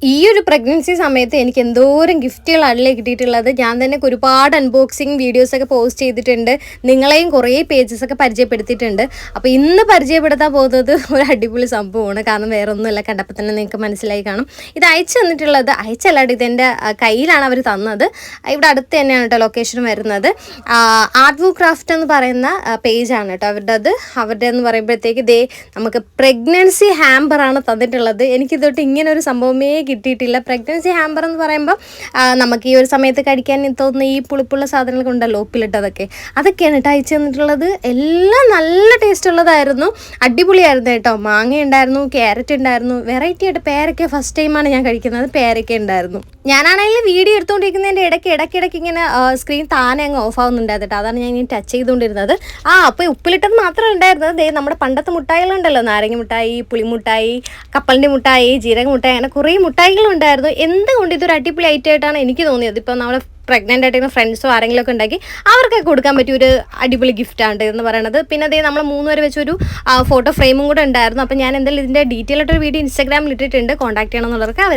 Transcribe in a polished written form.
ഈ ഒരു പ്രഗ്നൻസി സമയത്ത് എനിക്ക് എന്തോരം ഗിഫ്റ്റുകളാണല്ലേ കിട്ടിയിട്ടുള്ളത്. ഞാൻ തന്നെ ഒരുപാട് അൺബോക്സിങ് വീഡിയോസൊക്കെ പോസ്റ്റ് ചെയ്തിട്ടുണ്ട്. നിങ്ങളെയും കുറേ പേജസൊക്കെ പരിചയപ്പെടുത്തിയിട്ടുണ്ട്. അപ്പോൾ ഇന്ന് പരിചയപ്പെടുത്താൻ പോകുന്നത് ഒരു അടിപൊളി സംഭവമാണ്. കാരണം വേറെ ഒന്നുമില്ല, കണ്ടപ്പോൾ തന്നെ നിങ്ങൾക്ക് മനസ്സിലായി കാണും. ഇത് അയച്ചു തന്നിട്ടുള്ളത്, അയച്ചല്ലാണ്ട് ഇതെൻ്റെ കയ്യിലാണ് അവർ തന്നത്. ഇവിടെ അടുത്ത് തന്നെയാണ് കേട്ടോ ലൊക്കേഷൻ വരുന്നത്. ആർട്ട് വൂ ക്രാഫ്റ്റ് എന്ന് പറയുന്ന പേജാണ് കേട്ടോ അവരുടെ എന്ന് പറയുമ്പോഴത്തേക്ക് നമുക്ക് പ്രഗ്നൻസി ഹാമ്പറാണ് തന്നിട്ടുള്ളത്. എനിക്കിതൊട്ട് ഇങ്ങനെ ഒരു സംഭവമേ കിട്ടിയിട്ടില്ല. പ്രഗ്നൻസി ഹാമ്പർ എന്ന് പറയുമ്പോൾ നമുക്ക് ഈ ഒരു സമയത്ത് കഴിക്കാൻ തോന്നുന്ന ഈ പുളിപ്പുള്ള സാധനങ്ങളൊക്കെ ഉണ്ടല്ലോ, ഉപ്പിലിട്ടതൊക്കെയാണ് കേട്ടോ അയച്ചു തന്നിട്ടുള്ളത്. എല്ലാം നല്ല ടേസ്റ്റ് ഉള്ളതായിരുന്നു, അടിപൊളിയായിരുന്നു കേട്ടോ. മാങ്ങ ഉണ്ടായിരുന്നു, ക്യാരറ്റ് ഉണ്ടായിരുന്നു, വെറൈറ്റി ആയിട്ട് പേരയ്ക്ക ഫസ്റ്റ് ടൈമാണ് ഞാൻ കഴിക്കുന്നത്. പേരയ്ക്ക ഉണ്ടായിരുന്നു. ഞാനാണെങ്കിൽ വീഡിയോ എടുത്തുകൊണ്ടിരിക്കുന്നതിൻ്റെ ഇടയ്ക്ക് ഇങ്ങനെ സ്ക്രീൻ താനെ അങ്ങ് ഓഫ് ആവുന്നുണ്ടായിരുന്നു കേട്ടോ. അതാണ് ഞാൻ ഇങ്ങനെ ടച്ച് ചെയ്തുകൊണ്ടിരുന്നത്. അപ്പോൾ ഉപ്പിലിട്ടത് മാത്രമേ ഉണ്ടായിരുന്നത്. നമ്മുടെ പണ്ടത്തെ മുട്ടായികളുണ്ടല്ലോ, നാരങ്ങ മുട്ടായി, പുളിമുട്ടായി, കപ്പലിൻ്റെ മുട്ടായി, ജീരക മുട്ടായി, അങ്ങനെ കുറേ മുട്ടായികളുണ്ടായിരുന്നു. എന്തുകൊണ്ട് ഇതൊരു അടിപൊളി ഐറ്റമായിട്ടാണ് എനിക്ക് തോന്നിയത്. ഇപ്പോൾ നമ്മുടെ പ്രഗ്നൻ്റ് ആയിട്ട് ഫ്രണ്ട്സോ ആരെങ്കിലും ഒക്കെ ഉണ്ടാക്കി അവർക്കൊക്കെ കൊടുക്കാൻ പറ്റിയ ഒരു അടിപൊളി ഗിഫ്റ്റാണ് എന്ന് പറയുന്നത്. പിന്നെ അതേ നമ്മൾ 3 വരെ വെച്ചൊരു ഫോട്ടോ ഫ്രെയിമും കൂടെ ഉണ്ടായിരുന്നു. അപ്പോൾ ഞാൻ എന്തായാലും ഇതിൻ്റെ ഡീറ്റെയിൽ ആയിട്ടൊരു വീഡിയോ ഇൻസ്റ്റാഗ്രാമിൽ ഇട്ടിട്ടുണ്ട്. കോൺടാക്ട് ചെയ്യണമെന്നുള്ളവർക്ക് അവർ